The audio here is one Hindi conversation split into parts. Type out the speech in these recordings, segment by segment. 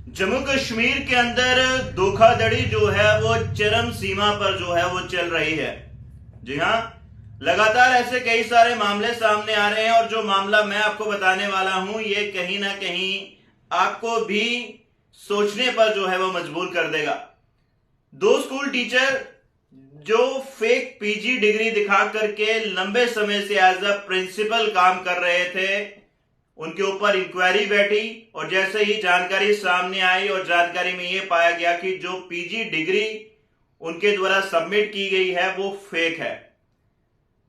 जम्मू कश्मीर के अंदर धोखाधड़ी जो है वो चरम सीमा पर जो है वो चल रही है। जी हाँ, लगातार ऐसे कई सारे मामले सामने आ रहे हैं और जो मामला मैं आपको बताने वाला हूं ये कहीं ना कहीं आपको भी सोचने पर जो है वो मजबूर कर देगा। दो स्कूल टीचर जो फेक पीजी डिग्री दिखा करके लंबे समय से एज अ प्रिंसिपल काम कर रहे थे, उनके ऊपर इंक्वायरी बैठी और जैसे ही जानकारी सामने आई और जानकारी में यह पाया गया कि जो पीजी डिग्री उनके द्वारा सबमिट की गई है वो फेक है।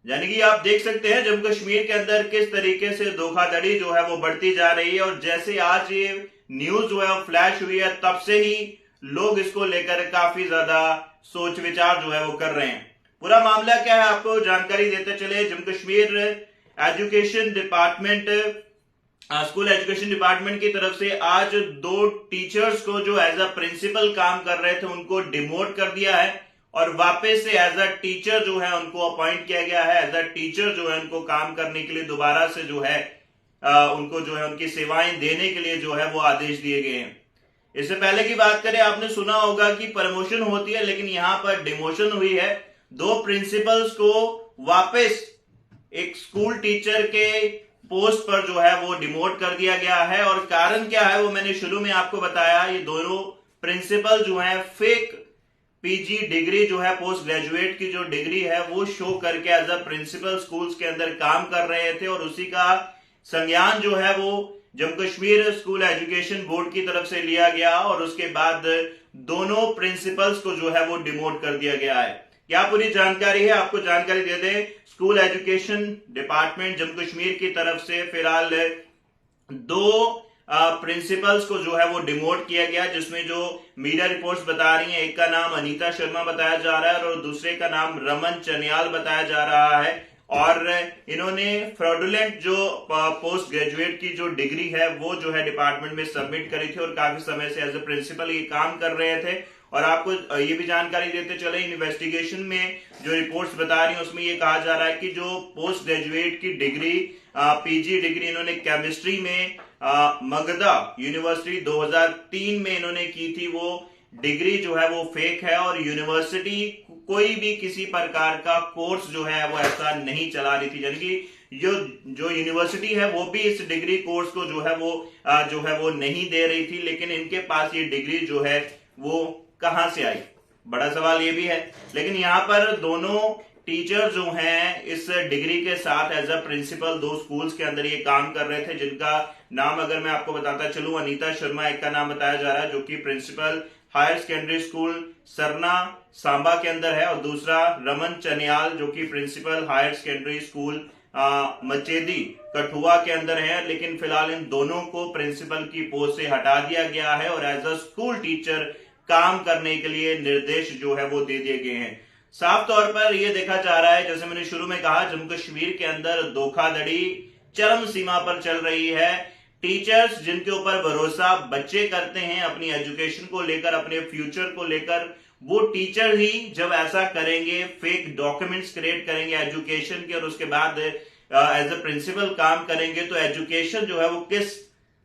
यानी कि आप देख सकते हैं जम्मू कश्मीर के अंदर किस तरीके से धोखाधड़ी जो है वो बढ़ती जा रही है। और जैसे आज ये न्यूज जो है फ्लैश हुई है तब से ही लोग इसको लेकर काफी ज्यादा सोच विचार जो है वो कर रहे हैं। पूरा मामला क्या है आपको जानकारी देते चले। Jammu Kashmir education department school education department की तरफ से आज दो टीचर्स को जो एज अ प्रिंसिपल काम कर रहे थे उनको डिमोट कर दिया है और वापस से एज अ टीचर जो है उनको अपॉइंट किया गया है। एज अ टीचर जो है उनको काम करने के लिए दोबारा से जो है उनको जो है उनकी सेवाएं देने के लिए जो है वो आदेश दिए गए हैं। इससे पहले की बात करें, आपने सुना होगा कि प्रमोशन होती है, लेकिन यहां पर डिमोशन हुई है। दो प्रिंसिपल्स को वापस एक स्कूल टीचर के पोस्ट पर जो है वो डिमोट कर दिया गया है। और कारण क्या है वो मैंने शुरू में आपको बताया। ये दोनों प्रिंसिपल जो है फेक पीजी डिग्री जो है पोस्ट ग्रेजुएट की जो डिग्री है वो शो करके एज अ प्रिंसिपल स्कूल्स के अंदर काम कर रहे थे और उसी का संज्ञान जो है वो Jammu Kashmir school education board की तरफ से लिया गया और उसके बाद दोनों प्रिंसिपल्स को जो है वो डिमोट कर दिया गया है। क्या पूरी जानकारी है आपको जानकारी दे दें। School education department Jammu Kashmir की तरफ से फिलहाल दो प्रिंसिपल्स को जो है वो डिमोट किया गया, जिसमें जो मीडिया रिपोर्ट्स बता रही हैं एक का नाम अनीता शर्मा बताया जा रहा है और दूसरे का नाम रमन चनियाल बताया जा रहा है। और इन्होंने फ्रॉडुलेंट जो पोस्ट ग्रेजुएट की जो डिग्री है वो जो है डिपार्टमेंट में सबमिट करी थी और काफी समय से एज ए प्रिंसिपल ये काम कर रहे थे। और आपको ये भी जानकारी देते चले, इन्वेस्टिगेशन में जो रिपोर्ट्स बता रही हैं उसमें ये कहा जा रहा है कि जो पोस्ट ग्रेजुएट की डिग्री पीजी डिग्री इन्होंने केमिस्ट्री में मगधा यूनिवर्सिटी 2003 में इन्होंने की थी, वो डिग्री जो है वो फेक है और यूनिवर्सिटी कोई भी किसी प्रकार का कोर्स जो है वो ऐसा नहीं चला रही थी। यानी कि जो यूनिवर्सिटी है वो भी इस डिग्री कोर्स को जो है वो नहीं दे रही थी, लेकिन इनके पास ये डिग्री जो है वो कहां से आई, बड़ा सवाल ये भी है। लेकिन यहां पर दोनों टीचर जो हैं इस डिग्री के साथ एज अ प्रिंसिपल दो स्कूल्स के अंदर ये काम कर रहे थे, जिनका नाम अगर मैं आपको बताता चलूं, अनीता शर्मा एक का नाम बताया जा रहा है जो कि principal higher secondary school Sarna Samba के अंदर है और दूसरा रमन चनियाल जो कि principal higher secondary school Machedi Kathua के अंदर है। लेकिन फिलहाल इन दोनों को प्रिंसिपल की पोस्ट से हटा दिया गया है और एज अ स्कूल टीचर काम करने के लिए निर्देश जो है वो दे दिए गए हैं। साफ तौर पर यह देखा जा रहा है, जैसे मैंने शुरू में कहा, जम्मू कश्मीर के अंदर धोखाधड़ी चरम सीमा पर चल रही है। टीचर्स जिनके ऊपर भरोसा बच्चे करते हैं अपनी एजुकेशन को लेकर, अपने फ्यूचर को लेकर, वो टीचर ही जब ऐसा करेंगे, फेक डॉक्यूमेंट्स क्रिएट करेंगे एजुकेशन के और उसके बाद एज ए प्रिंसिपल काम करेंगे, तो एजुकेशन जो है वो किस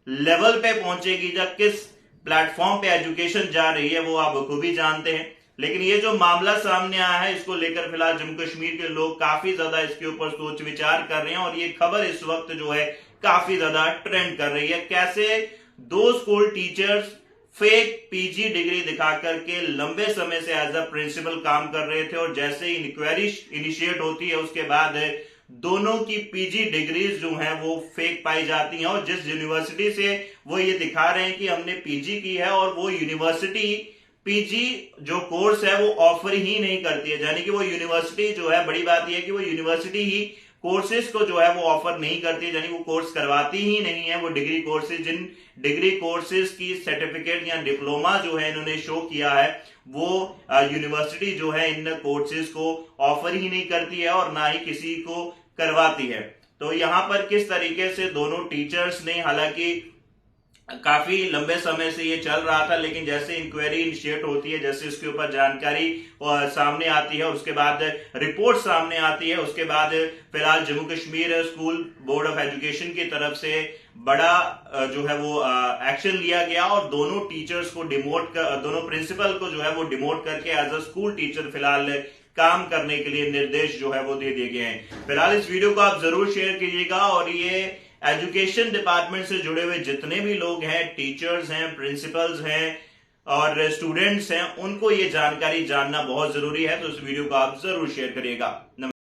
लेवल पे पहुंचेगी, जब किस प्लेटफॉर्म पे एजुकेशन जा रही है वो आप बखूबी जानते हैं। लेकिन ये जो मामला सामने आया है इसको लेकर फिलहाल जम्मू कश्मीर के लोग काफी ज्यादा इसके ऊपर सोच विचार कर रहे हैं और ये खबर इस वक्त जो है काफी ज्यादा ट्रेंड कर रही है। कैसे दो school teachers fake PG degree दिखा करके लंबे समय से एज अ प्रिंसिपल काम कर रहे थे और जैसे ही इंक्वायरी इनिशिएट होती है उसके बाद दोनों की पीजी डिग्रीज जो हैं वो फेक पाई जाती हैं और जिस यूनिवर्सिटी से वो ये दिखा रहे हैं कि हमने पीजी की है और वो यूनिवर्सिटी पीजी जो कोर्स है वो ऑफर ही नहीं करती है। यानी कि वो यूनिवर्सिटी जो है, बड़ी बात यह है कि वो यूनिवर्सिटी ही कोर्सेज को जो है वो ऑफर नहीं करती है, यानी वो कोर्स करवाती ही नहीं है। वो डिग्री कोर्सेज, जिन डिग्री कोर्सेज की सर्टिफिकेट या डिप्लोमा जो है इन्होंने शो किया है वो यूनिवर्सिटी जो है इन कोर्सेज को ऑफर ही नहीं करती है और ना ही किसी को करवाती है। तो यहां पर किस तरीके से दोनों टीचर्स ने, हालांकि काफी लंबे समय से ये चल रहा था, लेकिन जैसे इंक्वायरी इनिशिएट होती है, जैसे इसके ऊपर जानकारी सामने आती है, उसके बाद रिपोर्ट सामने आती है, उसके बाद फिलहाल Jammu Kashmir school board of education की तरफ से बड़ा जो है वो एक्शन लिया गया और दोनों टीचर्स को डिमोट कर, दोनों प्रिंसिपल को जो है वो डिमोट करके एज अ स्कूल टीचर फिलहाल काम करने के लिए निर्देश जो है वो दे दिए गए हैं। फिलहाल इस वीडियो को आप जरूर शेयर कीजिएगा और ये एजुकेशन डिपार्टमेंट से जुड़े हुए जितने भी लोग हैं, टीचर्स हैं, प्रिंसिपल्स हैं और स्टूडेंट्स हैं, उनको ये जानकारी जानना बहुत जरूरी है, तो इस वीडियो को आप जरूर शेयर करिएगा।